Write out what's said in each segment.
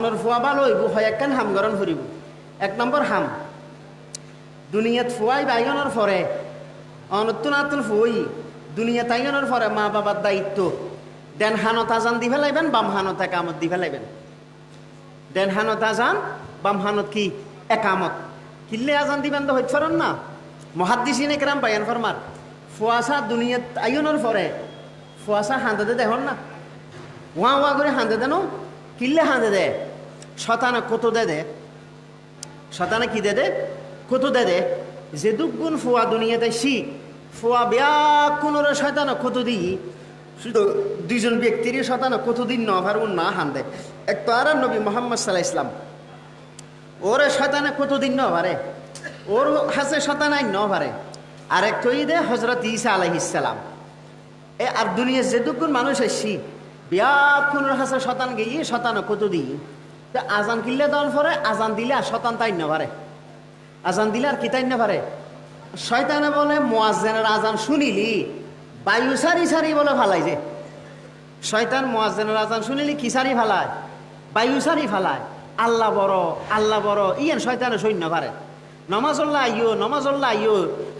ফুয়া ভালো হইব হয় একখান হাম গরম ফুরিব। এক নম্বর হাম দুনিয়াত ফুয়াই বাইগনের পরে অনতুন আতুন ফুই দুনিয়া তাইগনের পরে মা বাবার দায়িত্ব দেন হানত আজান দি ফেলাইবেন, বাম হানত একামত দি ফেলাইবেন। দেন হানত আজান, বাম হানত কি একামত। কিল্লে আজান দিবেন তো হইতে পারেন না। মহাদ্দিসিনে কেরাম বায়ান ফরমার ফুয়াশা দুনিয়াত আইনের পরে ফুয়াশা হাঁদে দেখুন না, ওয়া ওয়া করে হাঁদে দেন। কিল্লে হাঁদে দে শতানা কত দে শতানা কি দে কত দে যে দুগুণ ফুয়া দুনিয়াতে শিখ ফুয়া ব্যাকুণর শয়তানা কত দিই শুধু দুইজন ব্যক্তির শতানা কতদিন ন পারুন না হান্দে। এক তো আর নবী মোহাম্মদ সাল্লাল্লাহু আলাইহি ওয়াসাল্লাম ওরে শয়তানা কতদিন ন পারে, ওর হাসে শতানাই ন পারে। আর এক তো দে হজরত ঈসা আলাইহিস সালাম। আর দুনিয়া যে দুগুণ মানুষ এসছি ব্যাকুণর হাসে শতান গিয়ে শতানা কত দিই আজান কিনলে দেওয়ার পরে আজান দিলে আর শতান তাই না পারে। আজান দিলে আর কি তাই না পারে। শয়তানে বলে মুয়াজ্জিনের আজান শুনিলি বায়ু সারি সারি বলে ফালাই। যে শয়তান মুয়াজ্জিনের আজান শুনিলি কি সারি ফালায়, বায়ু সারি ফালায়। আল্লাহ বড় আল্লাহ বড় ইয়ান শয়তানে সৈন্য পারে। নমাজল্লাহ আইয়ো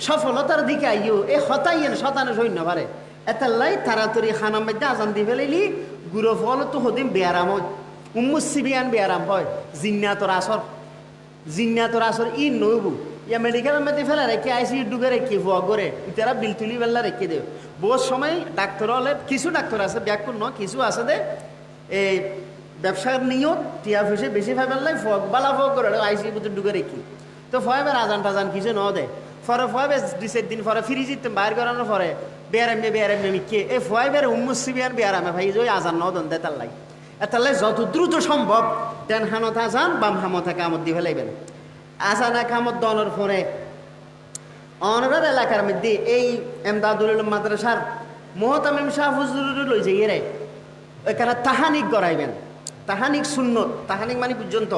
সফলতার দিকে আইয়ো এ হতাইয়েন শতানে সৈন্য পারে। এতাল্লাই তাড়াতাড়ি খানার মধ্যে আজান দি ফেলাইলি গুরু ফল তো হদিম বেয়ারাম হয়, উম্মুসিবিয়ান বেয়ারাম হয়। জিন্নাতর আসর ই নইবু ইয়া মেডিকেলের মধ্যে ফেলা রেখে আইসি ডুবে রেখে ভুয়া করে ইতারা বিল তুলি বেলা রেখে দেব। বহুত সময় ডাক্তার হলে কিছু ডাক্তার আছে ব্যাকুল ন, কিছু আছে দে এই ব্যবসার নিয়ত টিয়া ফুসে বেশি ফাইবার ফক বালা ফক করে আইসি বুঝে ডুবে রেখি তো ফয়েবের আজান টাজান কিছু ন দে। ফরে ফয়েবে দুই চার দিন পরে ফিরি জিত বাইর করানোর পরে বেয়ারামে মিকে এই ফয়েবের উম্মুসিবিয়ান বেয়ারামে ভাই ওই আজান ন দেন দে তার লাই। এতালে যত দ্রুত সম্ভব দেন হানত আজান বাম হামত একামত দিয়ে ফেলাইবেন। আজান একামত দনের পরে অনরার এলাকার মধ্যে এই এমদাদুল মাদ্রাসার মোহতামিম শাহ হুজুর লই যাই রে এখানে তাহানিক গড়াইবেন। তাহানিক সুন্নত, তাহানিক মানে পর্যন্ত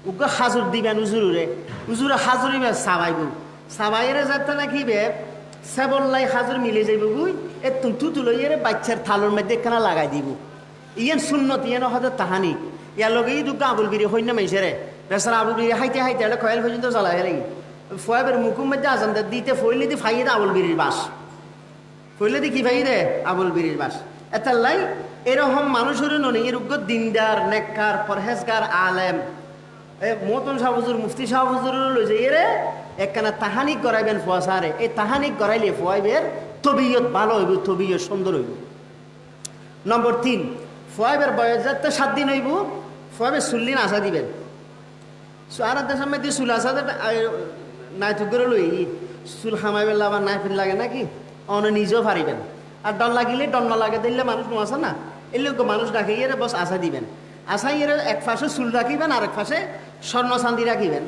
উগ্র হাজুর দিবেন উজুরে উজুরে হাজুরিবে সাবাইব সাবাইরে যাতে নাকি বে সেবল্লাই হাজুর মিলে যাইব বুই এ তুতু লইয়ে বাচ্চার থালোর মধ্যে এখানে লাগাই দিব। ইয়ান সুন্নত ইয়ান হয়তো তাহানিক ইয়ার লগে ই দুগ্গা আবুল বিরি হইন মাইসেরে বেসারা আবুল বিরি হাইতে হাইতে এটা খয়াল পর্যন্ত জ্বালাই লাগি ফয়েবের মুখুম মধ্যে আজান দিতে ফইলে দি ফাইয়ে আবুল বিরির বাস ফইলে দি কি ফাই রে আবুল বিরির বাস। এটার লাই এরকম মানুষের ননি এর উগ্র দিনদার নেককার পরহেজগার আলেম মতন শাহ হুজুর মুফতি শাহ হুজুর লই যে এরে একখানা তাহানিক গড়াইবেন ফুয়াশারে। এই তাহানিক গড়াইলে ফুয়াইবের তবিয়ত ভালো হইব, তবিয়ত সুন্দর হইব। নম্বর 3 ফয়েবের বয়স যাতে 7 দিন হইব ফয়েবের চুল্লিন আসা দিবেন। আর দেশের মধ্যে চুল আসা নাই তো করে লই চুল হামাই বেলা আবার নাই ফির লাগে নাকি অন নিজেও পারিবেন। আর ডন লাগিলে ডন না লাগে দিলে মানুষ নো আসে না এলে মানুষ ডাকে ইয়ে বস আসা দিবেন। আসা ইয়ে এক পাশে চুল রাখিবেন আর এক পাশে স্বর্ণ চান্দি রাখিবেন।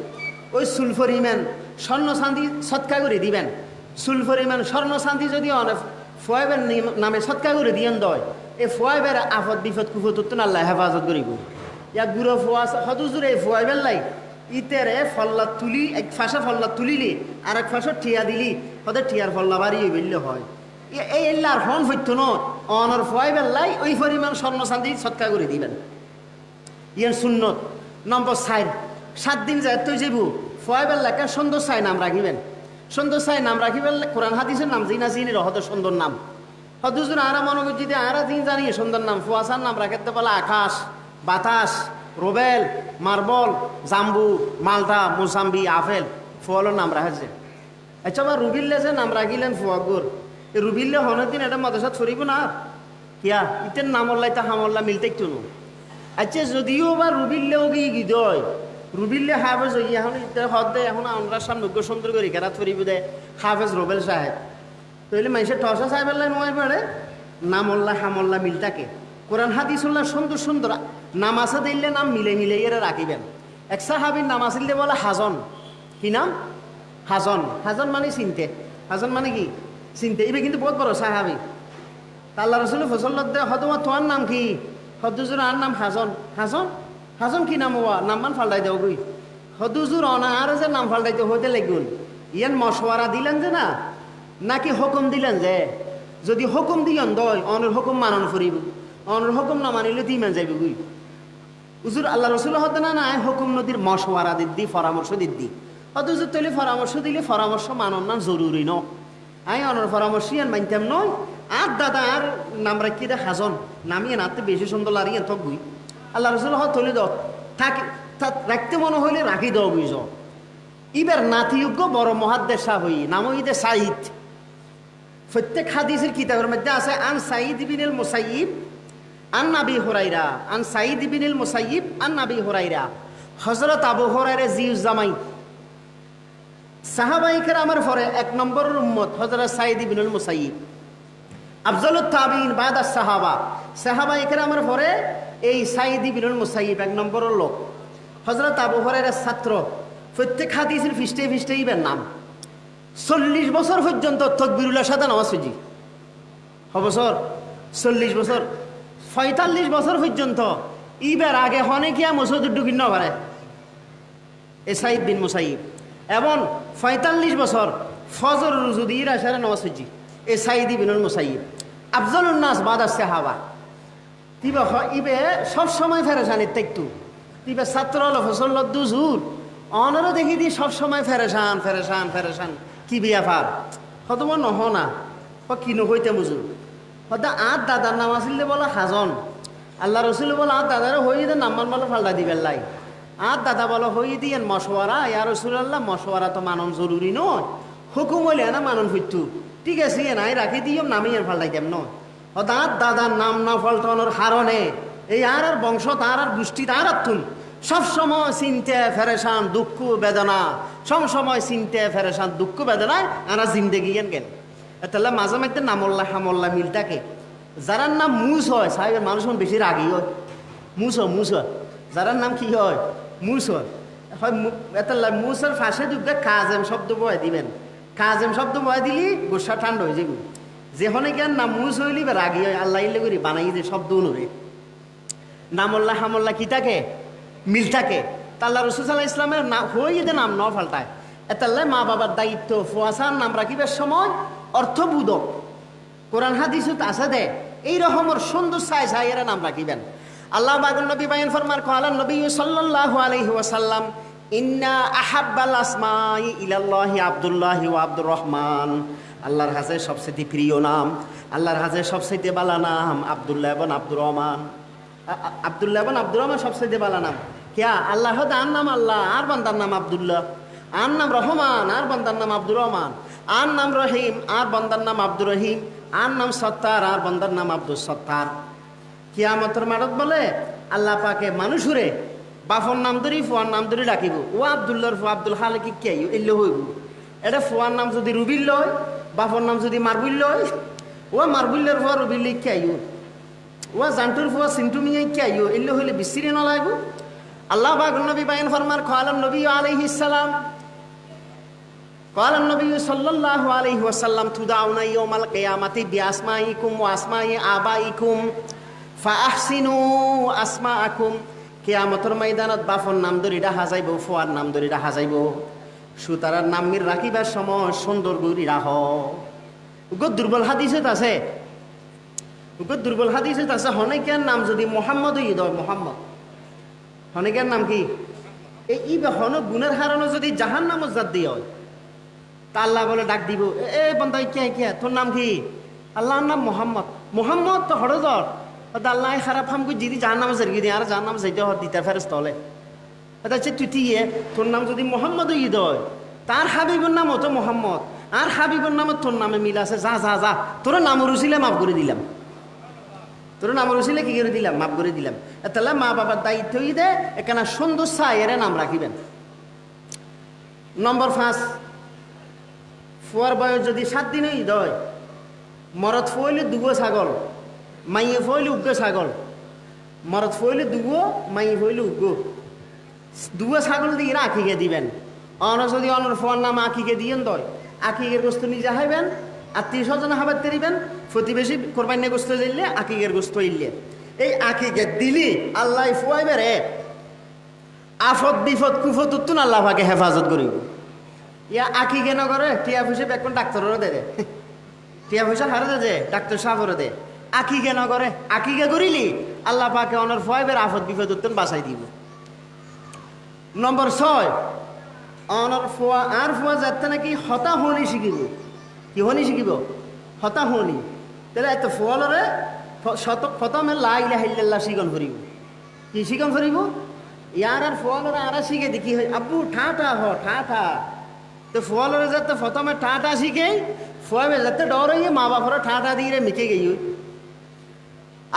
ওই চুল ফরিমেন স্বর্ণ চান্দি সৎকা করে দিবেন। চুল ফরিমেন স্বর্ণ চান্দি যদি অনেক ফয়েবের নামে সৎকা করে দিয়েন দয় এই ফয়েবের আফত বিপদ কুফত আল্লাহ হেফাজত করিব। ইয়া গুড়ো ফোয়া হদুজুরে ফয়েবের লাই ইতেরে ফল্লা তুলি এক ফাঁসে ফল্লা তুলিলি আর এক ফাঁসে ঠিয়া দিলি হতে ঠিয়ার ফল্লা বাড়িয়ে বেললে হয়। এই এল্লার হন হইতো ন অনর ফয়েবের লাই ওই পরিমাণ স্বর্ণ চান্দি সৎকা করে দিবেন। ইয়ার সুন্নত। নম্বর 7 দিন যায় তুই যাবো ফয়েবের লেখা সুন্দর চাই নাম রাখিবেন। সুন্দর চাই নাম রাখিবেন কোরআন হাদিসের নাম জিনা জিনি হতে সুন্দর নাম হদুজুর আরা মনোযোগ যদি আরা দিন জানি সুন্দর নাম ফুয়াশার নাম রাখতে বলে আকাশ বাতাস রোবেল মার্বল জাম্বু মালটা মোসাম্বি আপেল ফলের নাম রাখছে। আচ্ছা আবার রুবিল্লে যে নাম রাখিলেন ফুয়াগুর এই রুবিল্লে হনের দিন এটা মদসাত ছড়িব না কিয়া ইতের নামল্লাই তা হামল্লা মিলতে একটু নো। আচ্ছা যদিও বা রুবিল্লেও গিয়ে গিদয় রুবিল্লে হাফেজ এখন হদে এখন আমরা সামনে সুন্দর করে কেরা ছড়িব দে হাফেজ রোবেল সাহেব তাহলে মানুষের টসা সাহেবের নয় পড়ে নামল্লা হামল্লা মিলটাকে কোরআন হাদিসুল্লাহ সুন্দর সুন্দর নাম আসা দিলে নাম মিলে মিলে এরা রাখিবেন। এক সাহাবির নাম আসিলে বলে হাজন। কি নাম? হাজন। হাজন মানে চিনতে, হাজন মানে কি চিনতে। এবার কিন্তু বহুত বড় সাহাবি আল্লাহ রসুল ফসল হয়তো তোমার নাম কি হদুজুর আর নাম হাজন। হাজন হাজন কি নাম হওয়া নাম মান ফাল্টাই দেও গুই হদুজুর অনা আর যে নাম ফাল্টাইতে হতে লাগুন ইয়ান মশওয়ারা দিলেন যে না নাকি হুকুম দিলেন যে যদি হুকুম দিলেন দয় অনের হুকুম মানন ফুরিব অনের হুকুম না মানিলে দিমান যাইব গুই হুজুর আল্লাহ রসুল হতে না নাই হুকুম নদীর মশওয়ারা দিদ্দি পরামর্শ দিদ্দি হয়তো হুজুর তৈলি পরামর্শ দিলে পরামর্শ মানন না জরুরি ন আই অনর পরামর্শ ইয়ান মানতাম নয় আর দাদা আর নাম রাখি দে হাজন নামিয়ে নাতে বেশি সুন্দর লারিয়ে থক গুই আল্লাহ রসুল হত তৈলি দ থাকি রাখতে মনে হইলে রাখি দাও বুঝ ইবার নাতিযোগ্য বড় মহাদ্দেশ শাহ হই নাম দে সাইদ প্রত্যেক হাদিসের কিতাবের মধ্যে আছে আন সাইদ বিনুল মুসাইয়িব আন নাবি হুরাইরা আন সাইদ বিনুল মুসাইয়িব আন নাবি হুরাইরা হযরত আবু হুরায়রা জিউজ্জামাই সাহাবায়ে কেরামের পরে এক নম্বর উম্মত হযরত সাইদ বিনুল মুসাইয়িব আফজালুত তাবিঈন বাদা সাহাবা সাহাবায়ে কেরামের পরে এই সাইদ বিনুল মুসাইয়িব এক নম্বরের লোক হযরত আবু হুরায়রার ছাত্র প্রত্যেক হাদিসের ফিস্টে ফিস্টে ইবের নাম 40 বছর পর্যন্ত তাকবীরুল্লাহর সাথে নামাজ পড়ি বছর 40 বছর 45 বছর পর্যন্ত ইবের আগে হনে কিয়া মসজিদ ঢুকিন না পারে এ সাইদ বিন মুসাইয়িব এবং 45 বছর ফজর রুজুদি রাশারে নামাজ পড়ি এ সাইদ বিনুল মুসাইয়িব আফজালুন নাস বাদা সাহাবা তিবা ইবে সব সময় ফেরেশানি তাইতু তিবা ছাত্র হলো ফসল দুজুর অনরও দেখি দি সব সময় ফেরেশান ফেরেশান ফেরেশান কি বিয়াফার হয়তো মন নহ না কি নহইতে মুজুর হয়তো আর দাদার নাম আসলে বলো হাজন আল্লাহ রসুল বলো আর দাদারও হই দে নাম্বার বলো ফাল্টা দিবেন লাই আর দাদা বলো হই দিয়েন মশওয়ারা ইয়া রসুল্লাহ মশওয়ারা তো মানন জরুরি নয় হুকুম হইলে না মানন হইতু ঠিক আছে নাই রাখি দিও নামি আর ফাল্টাইতাম নয় হয়তো আর দাদার নাম না ফাল্টানোর হারণে এই আর বংশ তার আর গোষ্ঠী তার আর তুন সবসময় চিন্তা ফেরেশান দুঃখ বেদনা সবসময় চিন্তা ফেরেশান দুঃখ বেদনায় আরা জিন্দেগি গেল তাহলে মাঝে মাঝে নামল্লা হামল্লা মিল থাকে যারার নাম মুস হয় সাহেবের মানুষ বেশি রাগি হয় মুস হয় যারার নাম কি হয় মুস হয় এতাল্লা মুসের ফাঁসে দুঃখে কাজেম শব্দ বয় দিবেন কাজেম শব্দ বয় দিলি গোসা ঠান্ডা হয়ে যাবে যেখানে জ্ঞান নাম মুস হইলি বা রাগি হয় আল্লাহ ইল্লে করি বানাই যে শব্দ অনুরে নামল্লা হামল্লা কি থাকে মিল থাকে তাল্লা রসুল সাল্লাহ ইসলামের নাম হয়ে যে নাম ন ফাল্টায় এতাল্লাহ মা বাবার দায়িত্ব ফুয়াশার নাম রাখিবার সময় অর্থবোধক কোরআন হাদিসত আছে দে এই রকমের সুন্দর সাই সাইয়েরা নাম রাখিবেন আল্লাহ বাগুন নবী বায়ান ফরমার কালান নবী সাল্লাল্লাহু আলাইহি ওয়াসাল্লাম ইন্না আহাব্বাল আসমাই ইলাল্লাহি আব্দুল্লাহি ওয়া আব্দুর রহমান আল্লাহর কাছে সবচেয়ে প্রিয় নাম আল্লাহর কাছে সবচেয়ে বালা নাম আব্দুল্লাহ এবং আব্দুর রহমান আব্দুল্লাহ এবং আব্দুর রহমান সবচেয়ে বালা নাম কিয়া আল্লাহ আর নাম আল্লাহ আর বান্দার নাম আব্দুল্লাহ আর নাম রহমান আর বান্দার নাম আব্দুর রহমান আর নাম রহিম আর বান্দার নাম আব্দুর রহিম আর নাম সত্তার আর বান্দার নাম আব্দুল সত্তার কিয়ামতের মারত বলে আল্লাহ পাকে মানুষরে বাফর নাম ধরি ফুয়ার নাম ধরি রাখিব ও আব্দুল্লাহর ফু আব্দুল খালেকি কি আইও এলে হইব এটা ফুয়ার নাম যদি রুবিল লয় বাফর নাম যদি মারবুল লয় ও মারবুল্লার ফুয়া রুবিল কি আইও ও জান্টুর ফুয়া সিন্টু মিয়া কি আইও এলে হইলে বিসিরে নলাইব আল্লাহ বাগুন নবী বায়ান ফরমার কালান নবী আলাইহিস সালাম قال النبي صلى الله عليه وسلم تدعون يوم القيامة بأسمائكم وأسماء آبائكم فأحسنوا أسماءكم কিয়ামতের ময়দানত বাফর নাম ধরি রাখা যাইব ফুয়ার নাম ধরি রাখা যাইব সুতারার নাম মির রাখিবার সময় সুন্দর করে রাখ দুর্বল হাদিসত আছে দুর্বল হাদিসত আছে হনেকের নাম যদি মোহাম্মদ ঈদ হয় মোহাম্মদ হনেকের নাম কি এই ই হন গুণের হারানো যদি জাহান নামত জাত দিয়ে হয় তা আল্লাহ বলে ডাক দিব এ বন্ধা কে তোর নাম কি আল্লাহর নাম মোহাম্মদ মোহাম্মদ তো হরজর আল্লাহ খারাপ হাম করে যদি জাহান নামে জেরগি দিয়ে আর জাহান নাম যাইতে হয় দিতে ফেরত তলে এটা হচ্ছে তুই তোর নাম যদি মোহাম্মদ ঈদ হয় তার হাবিবুর নাম হতো মোহাম্মদ আর হাবিবুর নামে তোর নামে মিল আছে যা যা যা তোর নাম রুচিলে মাফ করে দিলাম তোর নাম রুচিলে কি করে দিলাম মাফ করে দিলাম তাহলে মা বাবার দায়িত্ব দে এখানে সুন্দর সাইয়ের নাম রাখিবেন নম্বর 5 ফুয়ার বয়স যদি 7 দিন ঈদ হয় মরদ ফুয়াইলে দুগো ছাগল মাইয়ে ফুয়াইলে উগ্র ছাগল মরদ ফুয়াইলে দুগো মাইয়ে ফুয়াইলে উগ্র দুগো ছাগল দিয়ে আঁকিকে দিবেন যদি অনর ফুয়ার নাম আঁকিকে দিয়েন দয় আঁকিকের গোস্ত নিজে হাইবেন আত্মীয় স্বজন হাবার তেরিবেন প্রতিবেশী কোরবানি গোস্ত দিলে আঁকিকের গোস্ত ইলে এই আঁকিকে দিলি আল্লাহ ফুয়াইবে রে আফত বিফত কুফত উত্তুন আল্লাহ পাকে হেফাজত করিব ইয়া আঁকিকে নগরে টিয়া পয়সা এখন ডাক্তারেরও দে টিয়া পয়সা হারে দে ডাক্তার সাহেবেরও দে আঁকিকে নগরে আঁকিকে করিলি আল্লাহ পাকে অনর ফয়েবের আফত বিপদ উত্তন বাঁচাই দিব। নম্বর 6, অনর ফোয়া আর ফোয়া যাতে নাকি হতা হনি শিখিব। কি হনি শিখিব? হতা হনি। তাহলে এত ফোয়ালরে প্রথমে লা ইলাহা ইল্লাল্লাহ শিকন করিব। কি শিকন করিব? ইয়ার আর ফোয়ালরে আর শিখে দেখি হয় আব্বু ঠাটা হ ঠাটা। তো ফোয়ালরে যাতে প্রথমে ঠাটা শিখে ফোয়াবে যাতে ডর হইয়ে মা বাপরা ঠাটা দিয়ে মিকে গেই।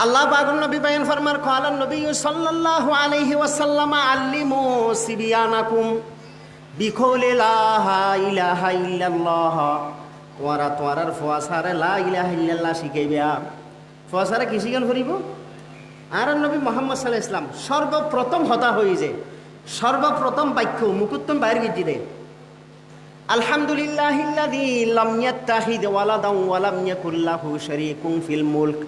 আল্লাহ পাকুল নবী বায়ান ফরমার ক্বালান নবী সাল্লাল্লাহু আলাইহি ওয়াসাল্লাম আল্লিমু সিবিয়ানাকুম বিকৌলি লা ইলাহা ইল্লাল্লাহ। তোয়ারার ফোয়াসারে লা ইলাহা ইল্লাল্লাহ শিখাইবা। ফোয়াসারে কি শিখান করিব? আর নবী মুহাম্মদ সাল্লাল্লাহু আলাইহি ওয়াসাল্লাম সর্বপ্রথম হতা হই যে সর্বপ্রথম বাক্য মুকুত্তম বাইর গিয়ে দে আলহামদুলিল্লাহিল্লাযী লাম ইয়াত্তাখিদ ওয়ালাদান ওয়া লাম ইয়াকুল লাহু শারীকুন ফিল মুলক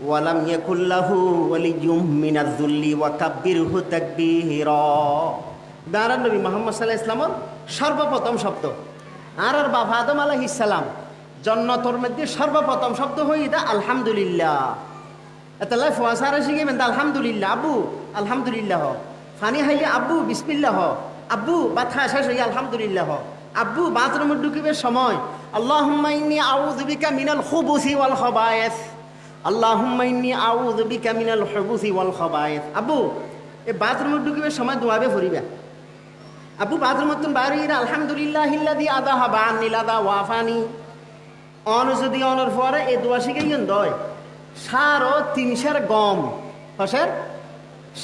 ওয়া লাম ইয়াকুল লাহু ওয়ালিয়্যুম মিনাজ যুল্লি ওয়া কাব্বিরহু তাকবীরা। দাঁড়ান নবী মুহাম্মদ সাল্লাল্লাহু আলাইহি ওয়াসাল্লামের সর্বপ্রথম শব্দ। আর বাবা আদম আলাইহিস সালাম জন্নতর মধ্যে সর্বপ্রথম শব্দ হই দা আলহামদুলিল্লাহ। এতলাই ফোয়াসারে শিখাইবেন আলহামদুলিল্লাহ। আব্বু আলহামদুলিল্লাহ। ফানি হাইলে আব্বু বিসমিল্লাহ। আব্বু বাথা শেষ হই আলহামদুলিল্লাহ। আব্বু বাথরুমে ঢুকিবার সময় আল্লাহুম্মা ইন্নী আউযু বিকা মিনাল খুবুসি ওয়াল খাবায়েস। আল্লাহুম্মা ইন্নী আউযু বিকা মিনাল খুবুসি ওয়াল খাবায়েস। আব্বু এই বাথরুমে ঢুকিবার সময় দোয়াবে পড়িবা। আব্বু বাথরুমে তুমি বাইরে আলহামদুলিল্লাহিল্লাযী আযহাবা আন্নিল আযা ওয়া আফানি। অন যদি অনর পরে এই দোয়া শিখাইন দয় সারো 300 গম হসের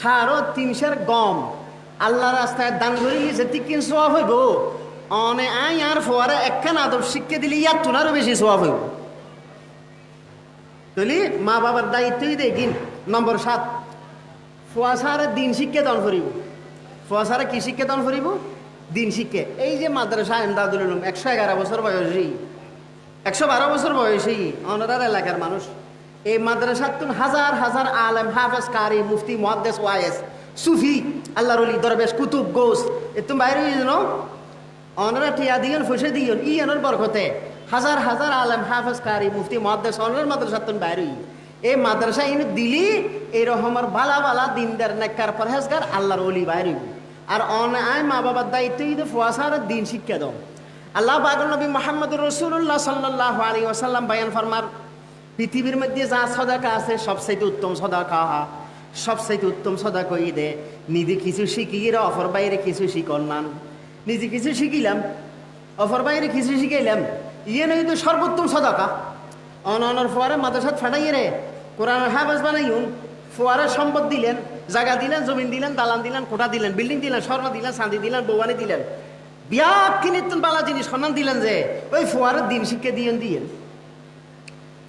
সারো 300 গম আল্লাহ রাস্তায় দান করিলি যে তিকিন সওয়াব হইব। অনে আই আর ফোয়ারে একখান আদব শিক্ষা দিলি ইয়ার তুনারও বেশি সওয়াব হইব। তাহলে মা বাবার দায়িত্বই দেখিন। নম্বর 7, ফোয়াসারে দিন শিক্ষা দান করিব। ফোয়াসারে কি শিক্ষা দান করিব? দিন শিক্ষা। এই যে মাদ্রাসা এমদাদুল উলুম 111 বছর বয়সী 112 বছর বয়সী অনারার এলাকার মানুষ এই মাদ্রাসাতুন হাজার হাজার আলেম হাফেজ কারি মুফতি মুহাদ্দিস ওয়াইস সুফি আল্লাহর ওলি দরবেশ কুতুব গোস এতুম বাইরে ন অনারা টিয়া দিয়ন ফুসে দিয়ন ই অনর বরকতে হাজার হাজার আলেম হাফেজ কারি মুফতি মুহাদ্দিস অনার মাদ্রাসাতুন বাইরে এই মাদ্রাসা ইন দিলি এই রহমার বালা বালা দিনদার নেককার পরহেজগার আল্লাহর ওলি বাইরে। আর অন আয় মা বাবার দায়িত্ব ঈদ ফুয়াসার দিন শিক্ষা দাও। আল্লাহ পাক নবী মুহাম্মদুর রাসূলুল্লাহ সাল্লাল্লাহু আলাইহি ওয়াসাল্লাম বয়ান ফরমার পৃথিবীর মধ্যে যা সদাকা আছে সবচাইতে উত্তম সদাকা সবচাইতে উত্তম সদাকা ঈদে নিজে কিছু শিখিয়ে অফর বাইরে কিছু শিকন নান। নিজে কিছু শিখিলাম অফর বাইরে কিছু শিখাইলাম ইয়ে নয় তো সর্বোত্তম সদাকা। অনর ফোয়ারে মাদ্রাসাত ফাটাইয়ে রে কোরআনের হাফেজ বানাইউন ফোয়ারে সম্পদ দিলেন জায়গা দিলেন জমিন দিলেন দালান দিলেন কোঠা দিলেন বিল্ডিং দিলেন স্বর্ণ দিলেন চাঁদি দিলেন বৌবানি দিলেন বিয়া কিনিতুন বালা জিনিস সন্ধান দিলেন যে ওই ফোয়ারের দিন শিক্ষা দিয়েন দিয়েন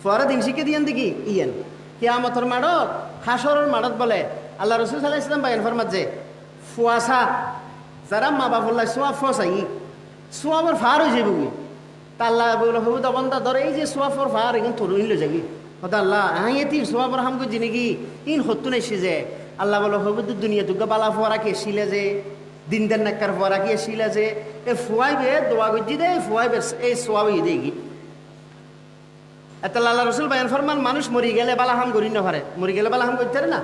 ফোয়ারা দিন শিখে দিয়েন দেখি ইয়েন কিয়ামতের মাঠত হাসরের মাঠত বলে আল্লাহ রাসূল সাল্লাল্লাহু আলাইহি ওয়াসাল্লাম বয়ান ফরমাত যে ফুয়াসা যারা মা বাবুল্লাহ সোয়াব ফসাই সোয়াবের ফার হয়ে যাবে তা আল্লাহ বলে হবু দবন্দা ধরে এই যে সোয়াবর ফার এখন তোর হইল যাবি হতা আল্লাহ হ্যাঁ এটি সোয়াবর হাম করছি নাকি ইন হত্যু নেছি যে আল্লাহ বলে হবু তো দুনিয়া দুর্গা বালা ফোয়ারা কে শিলে যে দিন দেন নাক্কার ফোয়ারা কে শিলে যে এ ফুয়াইবে দোয়া করছি দে ফুয়াইবে এই সোয়াবই দেখি। এত আল্লাহ রসুল বয়ান ফরমান মানুষ মরি গেলে বালাহাম করি না পারে মরি গেলে বালাহাম করতে পারে না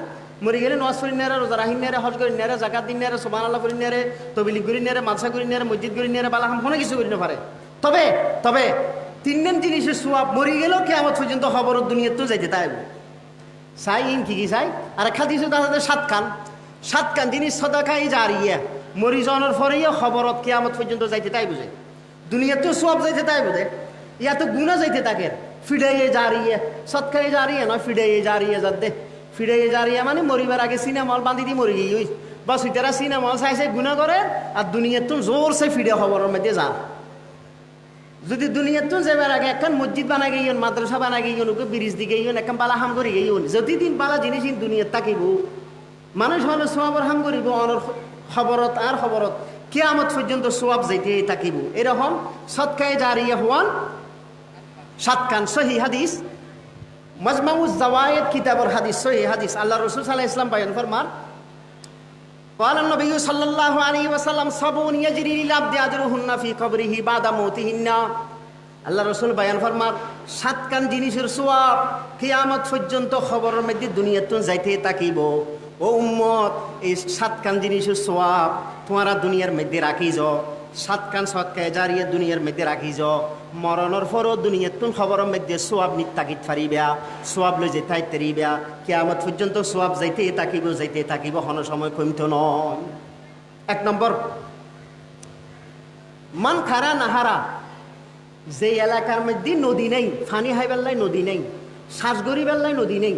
মরি গেলে নওয়াজ করি নেরে রোজা রাহিন নেরে হজ করি নেরে জাকাত দিন নেরে সুবহানাল্লাহ করি নেরে তবিলিগ করি নেরে মাদ্রাসা করি নেরে মসজিদ করি নেরে বালাহাম কোনো কিছু করি না পারে। তবে তবে 3 জিনিসের সোয়াব মরি গেলেও কিয়ামত পর্যন্ত খবর দুনিয়া তো যাইতে তাই চাই ইন কি চাই আর খাদিস তাদের 7 খান জিনিস সদাকাই জারিয়া মরি জনের ফরেও খবরত কিয়ামত পর্যন্ত যাইতে তাই বুঝে দুনিয়াতেও সোয়াব যাইতে তাই বুঝে ইয়াতে গুণা যাইতে থাকে ফিডাইয়ে জারিয়ে সৎকারে জারিয়ে নয় ফিডাইয়ে জারিয়ে যাতে ফিডাইয়ে জারিয়ে মানে মরিবার আগে সিনেমল বাঁধি দিয়ে মরি গিয়ে বাস ইতারা সিনেমল চাইছে গুণা করে আর দুনিয়াত জোরছে ফিডে খবরের মধ্যে যা যদি দুনিয়াত যাবার আগে একখান মসজিদ বানা গিয়েন মাদ্রাসা বানা গিয়েন ওকে ব্রিজ দিকে গিয়েন একখান বালা হাম করে গিয়েন যদি দিন বালা জিনিস দুনিয়াত তাকিব মানুষ হলে সোয়াবর হাম করিব অনর খবরত আর খবরত কিয়ামত পর্যন্ত সোয়াব যাইতে তাকিব এরকম সৎকায়ে জারিয়ে হওয়ান 7 খান সহি হাদিস মাজমাউজ জাওয়ায়েদ কিতাবুল হাদিস সহি হাদিস আল্লাহ রাসূল সাল্লাল্লাহু আলাইহি ওয়াসাল্লাম বয়ান ফরমান قال النبي صلى الله عليه وسلم صبون يجري للعبد أجرهن في قبره بعد موتهن আল্লাহ রসুল বায়ান ফরমার 7 কান জিনিসের সোয়াব কিয়ামত পর্যন্ত খবরের মধ্যে দুনিয়াতে যাইতে থাকিব। ও উম্মত, এই 7 কান জিনিসের সোয়াব তোমারা দুনিয়ার মধ্যে রাখি যাও। 7 কান সৎকায় জারিয়ে দুনিয়ার মধ্যে রাখি যাও। মরণের পরও দুনিয়াতুন খবরের মধ্যে সোয়াব নিত তাকিত ফারিবা, সোয়াব লই যেতে তারিবা। কিয়ামত পর্যন্ত সোয়াব যাইতে থাকিব, কোনো সময় কমতো নয়। 1 নম্বর, মান খারা নাহারা, যে এলাকার মধ্যে নদী নেই, ফানি হাই বেল্লায় নদী নেই, শ্বাসগড়ি বেল্লায় নদী নেই,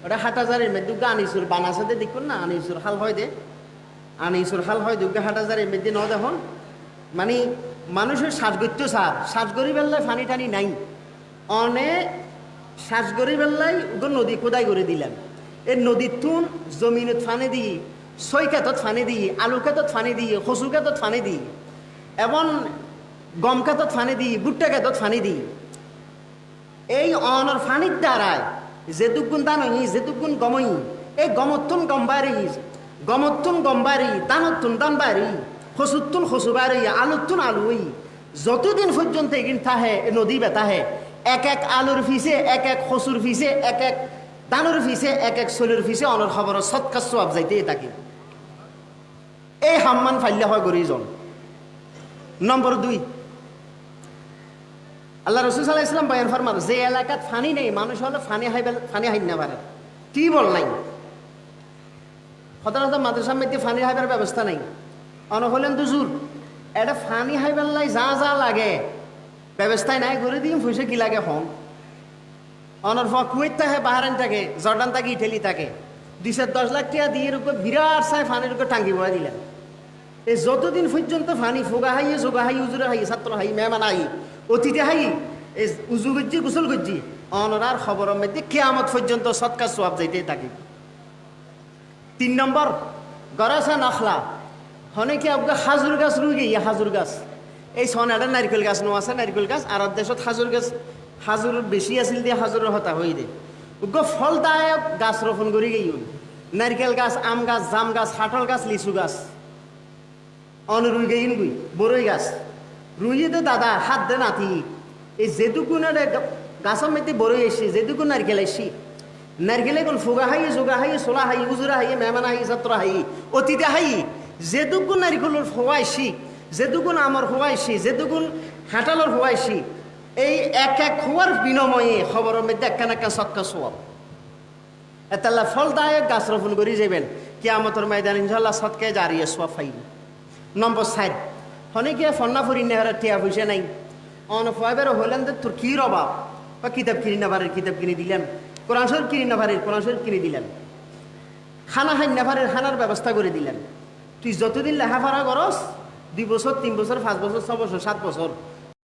ওটা হাটাজারের মধ্যে আনিসুর বানাসাতে দেখুন না, আনিসুর হাল হয় দে, আনিসুর হাল হয় দুর্গা হাটাজারের মধ্যে ন দেখুন। মানে মানুষের শ্বাসগত্য সার, শ্বাসগড়ি বেল্লায় ফানি টানি নাই, অনেক শ্বাসগড়ি বেল্লায় ওগুলো নদী খোদাই করে দিলেন। এই নদীর তুন জমিনত ফানি দিই, সই খেতত ফানি দিই, আলু খেতত ফানি দিই, কচু খেতত ফানি দিই, এবং গম খেতত ফানি দিই, ভুট্টা খেতত ফানি দিই। এই অনর ফানির দ্বারায় যেটুকুন দানই, যেটুকুন গমই, এই গমত্তুন গমবারি, গমত্তুন গমবারি, দানত্তুন দানবারি, খসুত্তুন খসুবারি, আলুত্তুন আলুই, যতদিন পর্যন্ত এগিন থাহে নদী বেতাহে, এক এক আলুর ফিসে, এক এক খসুর ফিসে, এক এক দানুর ফিসে, এক এক চলুর ফিসে অনর খবর সৎকার সোয়াব যাইতে থাকে। এই হাম্মান ফাইলে হয় গরিজন। নম্বর 2, আল্লাহ রসুল সাল্লাল্লাহু আলাইহি ওয়াসাল্লাম বয়ান ফরমান, যে এলাকাত ফানি নেই মানুষ হলে ফানি হাইন না পারে। কি বল নাই, সাধারণত মাদ্রাসার মধ্যে ফানি হাইবার ব্যবস্থা নাই, হলেন দুজুর, এটা ফানি হাইবার লাই যা যা লাগে ব্যবস্থায় নাই করে দিম, পয়সা কি লাগে হন। অনর কুয়েত থাকে, বাহারান থাকে, জর্ডান থাকে, ইটালি থাকে, 210 লাখ টাকা দিয়ে উপর বিরাট চাই ফানির উপর টাঙ্গি বয়া দিলেন। এই যতদিন পর্যন্ত ফানি ফোগা হাইয়ে, যোগা হাই, উজুরা হাই, ছাত্র হাই, মেহমান হাই, অতিথি হাই, এই উজু গজ্জি গোসল গজ্জি অনরার খবরের মধ্যে কিয়ামত পর্যন্ত সৎকার সোয়াব যাইতে থাকে। 3 নম্বর, গরাসা নখলা, হনে কি আপনার হাজুর গাছ রুই গিয়ে, হাজুর গাছ, এই সনাটা নারিকেল গাছ নো আছে, নারিকেল গাছ আর দেশত হাজুর গাছ, হাজুর বেশি আছিল দিয়ে হাজুরের হতা হয়ে দে, ফলদায়ক গাছ রোপণ করে গিয়ে, নারিকেল গাছ, আম গাছ, জাম গাছ, হাটল গাছ, লিচু গাছ, রুই গেইন গুই, বড়ই গাছ রুইয়ে দে দাদা, হাত দে নাতি, এই যেটুকুন গাছের মধ্যে বড়ই এসছি, যেটুকুন নারকেল এসছি, নারকেলে কোন ফুগা হাই, যোগা হাই, সোলা হাই, উজুরা হাই, মেহমান হাই, ছাত্র হাই, অতিথি হাই, যেটুকুন নারিকেলের ফোয়াইছি, যেটুকুন আমার ফোয়াইছি, যেটুকুন হাঁটালোর ফোয়াইছি, এই এক এক হওয়ার বিনিময়ে খবরের মধ্যে একখান একখান সৎকা সোয়াব। এতাল্লা ফলদায়ক গাছ রোপণ করে যাবেন, কিয়ামতের ময়দান ইনশাআল্লাহ সৎকায় জারিয়ে সোয়াব পাইব। নম্বর 4, অনেকে ফন্না ফুরি নেহার টিয়া পয়সা নাই, অনফাইবার হলেন যে তোর কির অভাব, বা কিতাব কিনি না পারের, কিতাব কিনে দিলেন, কোরআন শরীফ কিনি না পারের, কোরআন শরীফ কিনে দিলেন, খানা হাই না পারের, খানার ব্যবস্থা করে দিলেন। তুই যতদিন লেখাপড়া করস, 2 বছর, 3 বছর, 5 বছর, 6 বছর, 7 বছর,